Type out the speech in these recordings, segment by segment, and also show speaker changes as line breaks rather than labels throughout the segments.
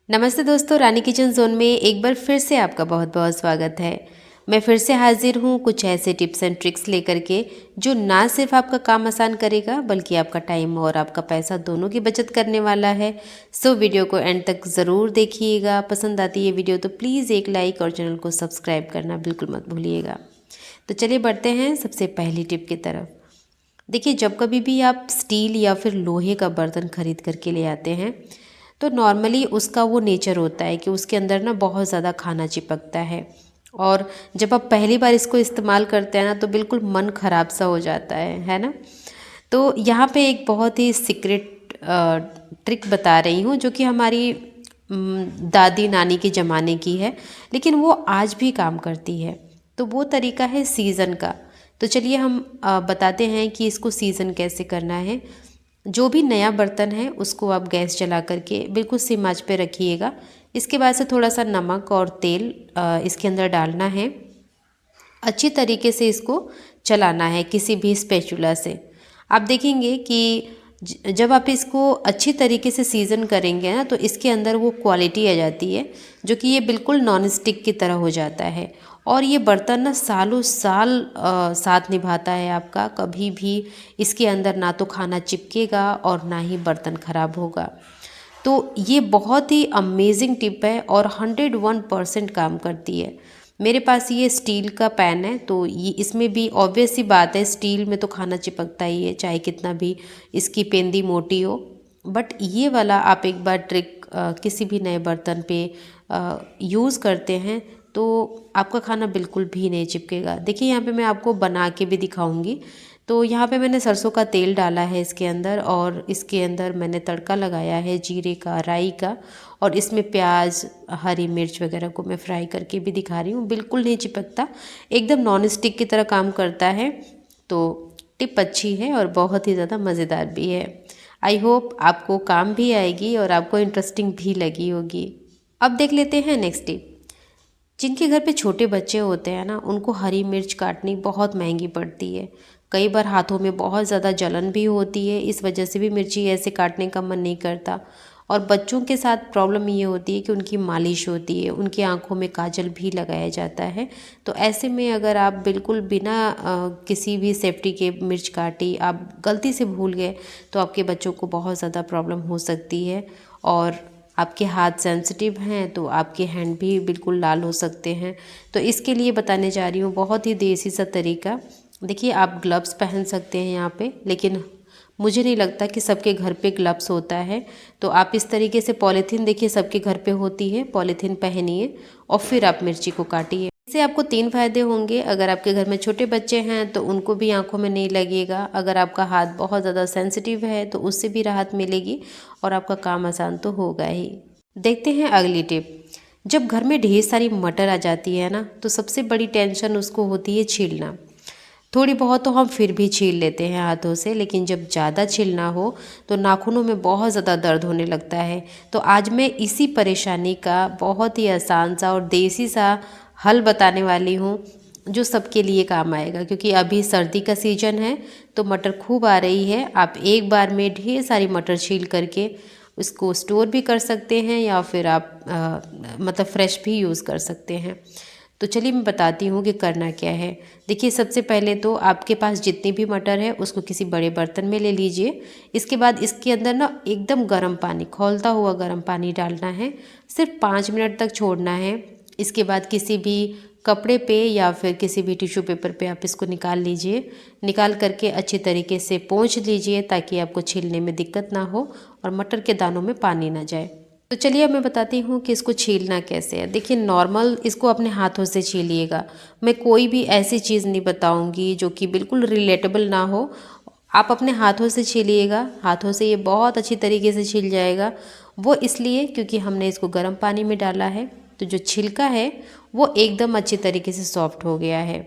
नमस्ते दोस्तों, रानी kitchen zone में एक बार फिर से आपका बहुत बहुत स्वागत है। मैं फिर से हाजिर हूँ कुछ ऐसे टिप्स एंड ट्रिक्स लेकर के जो ना सिर्फ आपका काम आसान करेगा बल्कि आपका टाइम और आपका पैसा दोनों की बचत करने वाला है। सो वीडियो को एंड तक ज़रूर देखिएगा। पसंद आती है वीडियो तो प्लीज़ एक लाइक और चैनल को सब्सक्राइब करना बिल्कुल मत भूलिएगा। तो चलिए बढ़ते हैं सबसे पहली टिप की तरफ। देखिए, जब कभी भी आप स्टील या फिर लोहे का बर्तन खरीद करके ले आते हैं तो नॉर्मली उसका वो नेचर होता है कि उसके अंदर ना बहुत ज़्यादा खाना चिपकता है। और जब आप पहली बार इसको इस्तेमाल करते हैं ना तो बिल्कुल मन ख़राब सा हो जाता है ना। तो यहाँ पे एक बहुत ही सीक्रेट ट्रिक बता रही हूँ जो कि हमारी दादी नानी के ज़माने की है, लेकिन वो आज भी काम करती है। तो वो तरीका है सीज़न का। तो चलिए हम बताते हैं कि इसको सीज़न कैसे करना है। जो भी नया बर्तन है उसको आप गैस जला करके बिल्कुल सिम आंच पे रखिएगा। इसके बाद से थोड़ा सा नमक और तेल इसके अंदर डालना है। अच्छी तरीके से इसको चलाना है किसी भी स्पैचुला से। आप देखेंगे कि जब आप इसको अच्छी तरीके से सीज़न करेंगे ना तो इसके अंदर वो क्वालिटी आ जाती है जो कि ये बिल्कुल नॉन स्टिक की तरह हो जाता है। और ये बर्तन ना सालों साल साथ निभाता है आपका। कभी भी इसके अंदर ना तो खाना चिपकेगा और ना ही बर्तन ख़राब होगा। तो ये बहुत ही अमेजिंग टिप है और 101% काम करती है। मेरे पास ये स्टील का पैन है तो ये इसमें भी ऑब्वियस सी बात है, स्टील में तो खाना चिपकता ही है चाहे कितना भी इसकी पेंदी मोटी हो। बट ये वाला आप एक बार ट्रिक किसी भी नए बर्तन पे यूज़ करते हैं तो आपका खाना बिल्कुल भी नहीं चिपकेगा। देखिए, यहाँ पे मैं आपको बना के भी दिखाऊंगी। तो यहाँ पे मैंने सरसों का तेल डाला है इसके अंदर और इसके अंदर मैंने तड़का लगाया है जीरे का, राई का, और इसमें प्याज, हरी मिर्च वगैरह को मैं फ्राई करके भी दिखा रही हूँ। बिल्कुल नहीं चिपकता, एकदम नॉन स्टिक की तरह काम करता है। तो टिप अच्छी है और बहुत ही ज़्यादा मज़ेदार भी है। आई होप आपको काम भी आएगी और आपको इंटरेस्टिंग भी लगी होगी। अब देख लेते हैं नेक्स्ट टिप। जिनके घर पे छोटे बच्चे होते हैं ना उनको हरी मिर्च काटनी बहुत महंगी पड़ती है। कई बार हाथों में बहुत ज़्यादा जलन भी होती है, इस वजह से भी मिर्ची ऐसे काटने का मन नहीं करता। और बच्चों के साथ प्रॉब्लम ये होती है कि उनकी मालिश होती है, उनकी आंखों में काजल भी लगाया जाता है। तो ऐसे में अगर आप बिल्कुल बिना किसी भी सेफ्टी के मिर्च काटी आप गलती से भूल गए तो आपके बच्चों को बहुत ज़्यादा प्रॉब्लम हो सकती है। और आपके हाथ सेंसिटिव हैं तो आपके हैंड भी बिल्कुल लाल हो सकते हैं। तो इसके लिए बताने जा रही हूँ बहुत ही देसी सा तरीका। देखिए, आप ग्लव्स पहन सकते हैं यहाँ पे, लेकिन मुझे नहीं लगता कि सबके घर पे ग्लव्स होता है। तो आप इस तरीके से पॉलीथीन, देखिए सबके घर पे होती है, पॉलीथीन पहनिए और फिर आप मिर्ची को काटिए। इससे आपको 3 फायदे होंगे। अगर आपके घर में छोटे बच्चे हैं तो उनको भी आंखों में नहीं लगेगा। अगर आपका हाथ बहुत ज़्यादा सेंसिटिव है तो उससे भी राहत मिलेगी और आपका काम आसान तो होगा ही। देखते हैं अगली टिप। जब घर में ढेर सारी मटर आ जाती है ना तो सबसे बड़ी टेंशन उसको होती है छीलना। थोड़ी बहुत तो हम फिर भी छील लेते हैं हाथों से, लेकिन जब ज़्यादा छीलना हो तो नाखूनों में बहुत ज़्यादा दर्द होने लगता है। तो आज मैं इसी परेशानी का बहुत ही आसान सा और देसी सा हल बताने वाली हूँ जो सबके लिए काम आएगा। क्योंकि अभी सर्दी का सीज़न है तो मटर खूब आ रही है। आप एक बार में ढेर सारी मटर छील करके उसको स्टोर भी कर सकते हैं या फिर आप मतलब फ्रेश भी यूज़ कर सकते हैं। तो चलिए मैं बताती हूँ कि करना क्या है। देखिए, सबसे पहले तो आपके पास जितनी भी मटर है उसको किसी बड़े बर्तन में ले लीजिए। इसके बाद इसके अंदर ना एकदम गर्म पानी, खौलता हुआ गर्म पानी डालना है। सिर्फ 5 मिनट तक छोड़ना है। इसके बाद किसी भी कपड़े पे या फिर किसी भी टिश्यू पेपर पे आप इसको निकाल लीजिए। निकाल करके अच्छी तरीके से पोंछ लीजिए ताकि आपको छीलने में दिक्कत ना हो और मटर के दानों में पानी ना जाए। तो चलिए अब मैं बताती हूँ कि इसको छीलना कैसे है। देखिए, नॉर्मल इसको अपने हाथों से छीलिएगा। मैं कोई भी ऐसी चीज़ नहीं बताऊँगी जो कि बिल्कुल रिलेटेबल ना हो। आप अपने हाथों से छीलिएगा। हाथों से ये बहुत अच्छी तरीके से छिल जाएगा। वो इसलिए क्योंकि हमने इसको गर्म पानी में डाला है तो जो छिलका है वो एकदम अच्छी तरीके से सॉफ्ट हो गया है।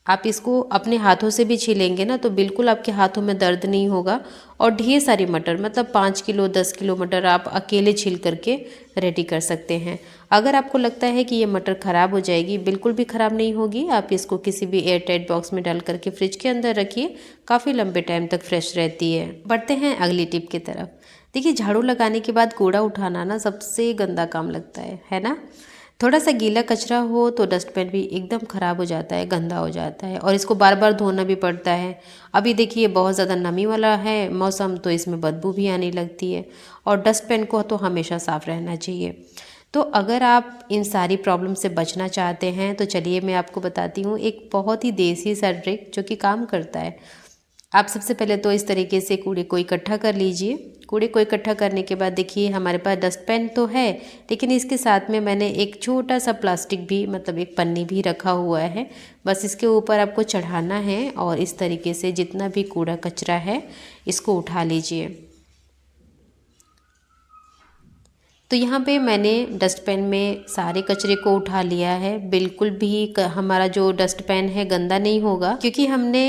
आप इसको अपने हाथों से भी छीलेंगे ना तो बिल्कुल आपके हाथों में दर्द नहीं होगा। और ढेर सारी मटर, मतलब 5 किलो 10 किलो मटर आप अकेले छील करके रेडी कर सकते हैं। अगर आपको लगता है कि ये मटर ख़राब हो जाएगी, बिल्कुल भी ख़राब नहीं होगी। आप इसको किसी भी एयर टाइट बॉक्स में डाल करके फ्रिज के अंदर रखिए, काफ़ी लंबे टाइम तक फ्रेश रहती है। बढ़ते हैं अगली टिप की तरफ। देखिए झाड़ू लगाने के बाद कूड़ा उठाना ना सबसे गंदा काम लगता है ना। थोड़ा सा गीला कचरा हो तो डस्टबिन भी एकदम ख़राब हो जाता है, गंदा हो जाता है और इसको बार बार धोना भी पड़ता है। अभी देखिए बहुत ज़्यादा नमी वाला है मौसम, तो इसमें बदबू भी आने लगती है और डस्टबिन को तो हमेशा साफ़ रहना चाहिए। तो अगर आप इन सारी प्रॉब्लम से बचना चाहते हैं तो चलिए मैं आपको बताती हूँ एक बहुत ही देसी सा ट्रिक जो कि काम करता है। आप सबसे पहले तो इस तरीके से कूड़े को इकट्ठा कर लीजिए। कूड़े को इकट्ठा करने के बाद देखिए हमारे पास डस्टबिन तो है, लेकिन इसके साथ में मैंने एक छोटा सा प्लास्टिक भी मतलब एक पन्नी भी रखा हुआ है। बस इसके ऊपर आपको चढ़ाना है और इस तरीके से जितना भी कूड़ा कचरा है इसको उठा लीजिए। तो यहाँ पे मैंने डस्टबिन में सारे कचरे को उठा लिया है। बिल्कुल भी हमारा जो डस्टबिन है गंदा नहीं होगा, क्योंकि हमने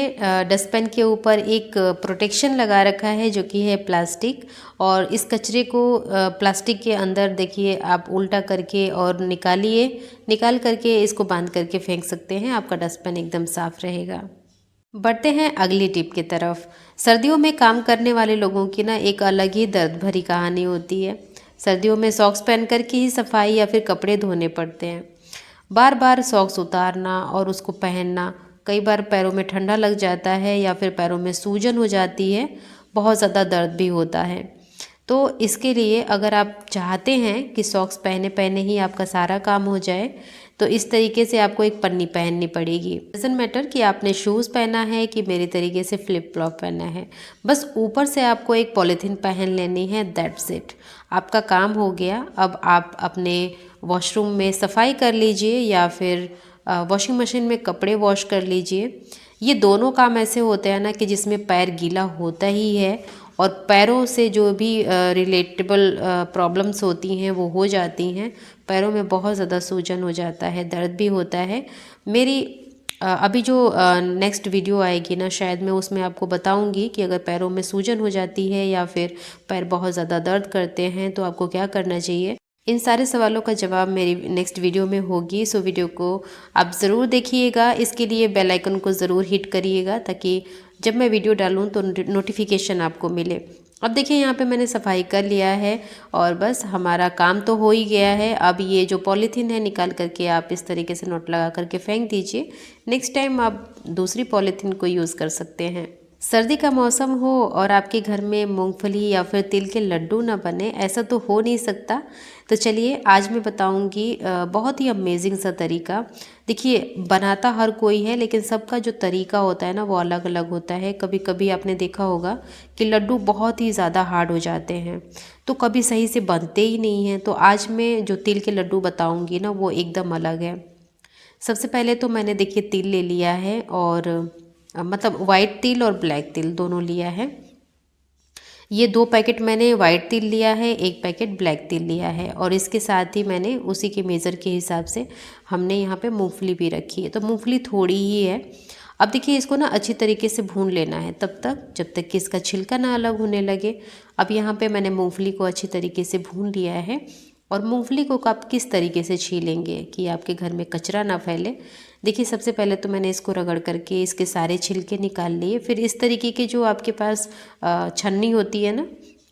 डस्टबिन के ऊपर एक प्रोटेक्शन लगा रखा है जो कि है प्लास्टिक। और इस कचरे को प्लास्टिक के अंदर देखिए आप उल्टा करके और निकाल करके इसको बांध करके फेंक सकते हैं। आपका डस्टबिन एकदम साफ रहेगा। बढ़ते हैं अगली टिप की तरफ। सर्दियों में काम करने वाले लोगों की ना एक अलग ही दर्द भरी कहानी होती है। सर्दियों में सॉक्स पहन कर के ही सफाई या फिर कपड़े धोने पड़ते हैं। बार बार सॉक्स उतारना और उसको पहनना, कई बार पैरों में ठंडा लग जाता है या फिर पैरों में सूजन हो जाती है, बहुत ज़्यादा दर्द भी होता है। तो इसके लिए अगर आप चाहते हैं कि सॉक्स पहने पहने ही आपका सारा काम हो जाए, तो इस तरीके से आपको एक पन्नी पहननी पड़ेगी। डजंट मैटर कि आपने शूज़ पहना है कि मेरी तरीके से फ्लिप फ्लॉप पहना है, बस ऊपर से आपको एक पॉलीथीन पहन लेनी है, दैट्स इट। आपका काम हो गया। अब आप अपने वॉशरूम में सफाई कर लीजिए या फिर वॉशिंग मशीन में कपड़े वॉश कर लीजिए। ये दोनों काम ऐसे होते हैं ना कि जिसमें पैर गीला होता ही है और पैरों से जो भी रिलेटेबल प्रॉब्लम्स होती हैं वो हो जाती हैं। पैरों में बहुत ज़्यादा सूजन हो जाता है, दर्द भी होता है। मेरी अभी जो नेक्स्ट वीडियो आएगी ना, शायद मैं उसमें आपको बताऊंगी कि अगर पैरों में सूजन हो जाती है या फिर पैर बहुत ज़्यादा दर्द करते हैं तो आपको क्या करना चाहिए। इन सारे सवालों का जवाब मेरी नेक्स्ट वीडियो में होगी, सो वीडियो को आप ज़रूर देखिएगा। इसके लिए बेल आइकन को ज़रूर हिट करिएगा ताकि जब मैं वीडियो डालूँ तो नोटिफिकेशन आपको मिले। अब देखिए यहाँ पे मैंने सफाई कर लिया है और बस हमारा काम तो हो ही गया है। अब ये जो पॉलीथीन है निकाल करके आप इस तरीके से नोट लगा करके फेंक दीजिए। नेक्स्ट टाइम आप दूसरी पॉलीथीन को यूज़ कर सकते हैं। सर्दी का मौसम हो और आपके घर में मूंगफली या फिर तिल के लड्डू ना बने, ऐसा तो हो नहीं सकता। तो चलिए आज मैं बताऊंगी बहुत ही अमेजिंग सा तरीका। देखिए बनाता हर कोई है, लेकिन सबका जो तरीका होता है ना वो अलग अलग होता है। कभी कभी आपने देखा होगा कि लड्डू बहुत ही ज़्यादा हार्ड हो जाते हैं, तो कभी सही से बनते ही नहीं हैं। तो आज मैं जो तिल के लड्डू बताऊँगी ना वो एकदम अलग है। सबसे पहले तो मैंने देखिए तिल ले लिया है और मतलब वाइट तिल और ब्लैक तिल दोनों लिया है। ये 2 पैकेट मैंने वाइट तिल लिया है, 1 पैकेट ब्लैक तिल लिया है और इसके साथ ही मैंने उसी के मेज़र के हिसाब से हमने यहाँ पे मूंगफली भी रखी है। तो मूंगफली थोड़ी ही है। अब देखिए इसको ना अच्छी तरीके से भून लेना है तब तक जब तक कि इसका छिलका ना अलग होने लगे। अब यहाँ पे मैंने मूंगफली को अच्छी तरीके से भून लिया है। और मूंगफली को आप किस तरीके से छीलेंगे कि आपके घर में कचरा ना फैले। देखिए सबसे पहले तो मैंने इसको रगड़ करके इसके सारे छिलके निकाल लिए। फिर इस तरीके के जो आपके पास छन्नी होती है ना,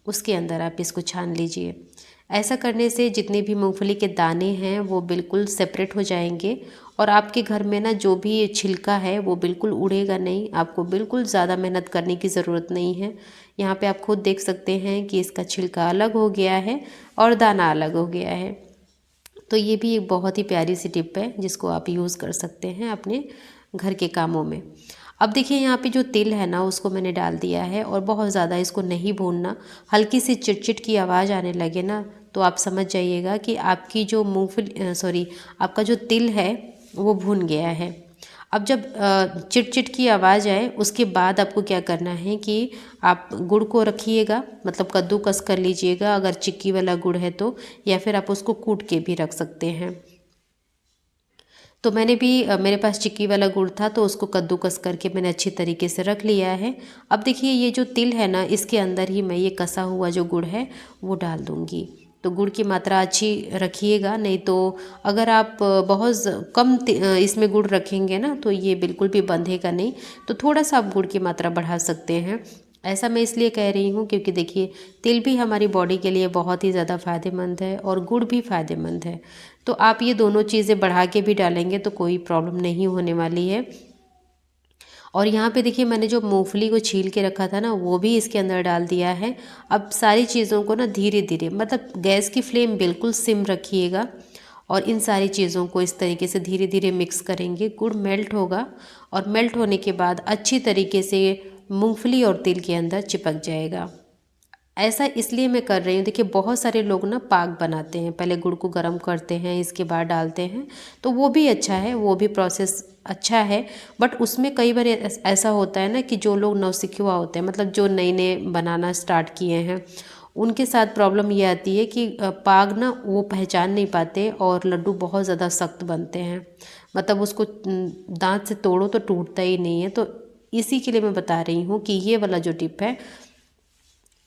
उसके अंदर आप इसको छान लीजिए। ऐसा करने से जितने भी मूंगफली के दाने हैं वो बिल्कुल सेपरेट हो जाएंगे और आपके घर में ना जो भी छिलका है वो बिल्कुल उड़ेगा नहीं। आपको बिल्कुल ज़्यादा मेहनत करने की ज़रूरत नहीं है। यहाँ पे आप खुद देख सकते हैं कि इसका छिलका अलग हो गया है और दाना अलग हो गया है। तो ये भी एक बहुत ही प्यारी सी टिप है जिसको आप यूज़ कर सकते हैं अपने घर के कामों में। अब देखिए यहाँ पे जो तिल है ना उसको मैंने डाल दिया है और बहुत ज़्यादा इसको नहीं भूनना। हल्की सी चिटचिट की आवाज़ आने लगे ना तो आप समझ जाइएगा कि आपकी जो आपका जो तिल है वो भून गया है। अब जब चिट की आवाज़ आए उसके बाद आपको क्या करना है कि आप गुड़ को रखिएगा, मतलब कद्दूकस कर लीजिएगा अगर चिक्की वाला गुड़ है तो, या फिर आप उसको कूट के भी रख सकते हैं। तो मैंने भी मेरे पास चिक्की वाला गुड़ था तो उसको कद्दूकस करके मैंने अच्छी तरीके से रख लिया है। अब देखिए ये जो तिल है ना इसके अंदर ही मैं ये कसा हुआ जो गुड़ है वो डाल दूँगी। तो गुड़ की मात्रा अच्छी रखिएगा, नहीं तो अगर आप बहुत कम इसमें गुड़ रखेंगे ना तो ये बिल्कुल भी बंधेगा नहीं। तो थोड़ा सा आप गुड़ की मात्रा बढ़ा सकते हैं। ऐसा मैं इसलिए कह रही हूँ क्योंकि देखिए तिल भी हमारी बॉडी के लिए बहुत ही ज़्यादा फ़ायदेमंद है और गुड़ भी फ़ायदेमंद है। तो आप ये दोनों चीज़ें बढ़ा के भी डालेंगे तो कोई प्रॉब्लम नहीं होने वाली है। और यहाँ पे देखिए मैंने जो मूंगफली को छील के रखा था ना वो भी इसके अंदर डाल दिया है। अब सारी चीज़ों को ना धीरे धीरे, मतलब गैस की फ्लेम बिल्कुल सिम रखिएगा और इन सारी चीज़ों को इस तरीके से धीरे धीरे मिक्स करेंगे। गुड़ मेल्ट होगा और मेल्ट होने के बाद अच्छी तरीके से मूंगफली और तिल के अंदर चिपक जाएगा। ऐसा इसलिए मैं कर रही हूँ, देखिए बहुत सारे लोग ना पाक बनाते हैं, पहले गुड़ को गर्म करते हैं इसके बाद डालते हैं, तो वो भी अच्छा है, वो भी प्रोसेस अच्छा है। बट उसमें कई बार ऐसा होता है ना कि जो लोग नौसिखुआ होते हैं, मतलब जो नए नए बनाना स्टार्ट किए हैं, उनके साथ प्रॉब्लम ये आती है कि पाग ना वो पहचान नहीं पाते और लड्डू बहुत ज़्यादा सख्त बनते हैं, मतलब उसको दांत से तोड़ो तो टूटता ही नहीं है। तो इसी के लिए मैं बता रही हूँ कि ये वाला जो टिप है,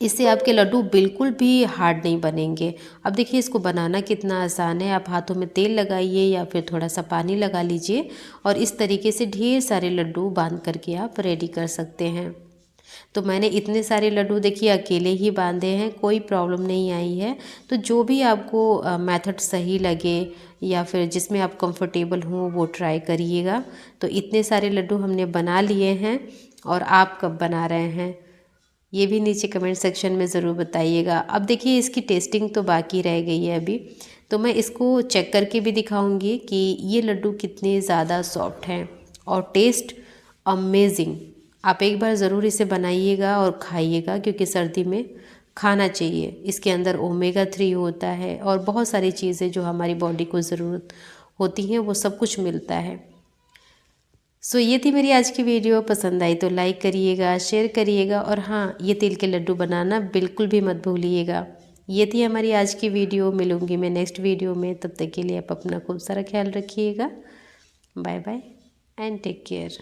इससे आपके लड्डू बिल्कुल भी हार्ड नहीं बनेंगे। अब देखिए इसको बनाना कितना आसान है। आप हाथों में तेल लगाइए या फिर थोड़ा सा पानी लगा लीजिए और इस तरीके से ढेर सारे लड्डू बांध करके आप रेडी कर सकते हैं। तो मैंने इतने सारे लड्डू देखिए अकेले ही बांधे हैं, कोई प्रॉब्लम नहीं आई है। तो जो भी आपको मेथड सही लगे या फिर जिसमें आप कंफर्टेबल हों वो ट्राई करिएगा। तो इतने सारे लड्डू हमने बना लिए हैं और आप कब बना रहे हैं ये भी नीचे कमेंट सेक्शन में ज़रूर बताइएगा। अब देखिए इसकी टेस्टिंग तो बाकी रह गई है अभी, तो मैं इसको चेक करके भी दिखाऊंगी कि ये लड्डू कितने ज़्यादा सॉफ्ट हैं और टेस्ट अमेजिंग। आप एक बार ज़रूर इसे बनाइएगा और खाइएगा क्योंकि सर्दी में खाना चाहिए। इसके अंदर ओमेगा 3 होता है और बहुत सारी चीज़ें जो हमारी बॉडी को ज़रूरत होती हैं वो सब कुछ मिलता है। सो ये थी मेरी आज की वीडियो। पसंद आई तो लाइक करिएगा, शेयर करिएगा और हाँ, ये तिल के लड्डू बनाना बिल्कुल भी मत भूलिएगा। ये थी हमारी आज की वीडियो। मिलूंगी मैं नेक्स्ट वीडियो में, तब तक के लिए आप अपना खूब सारा ख्याल रखिएगा। Bye bye and take care.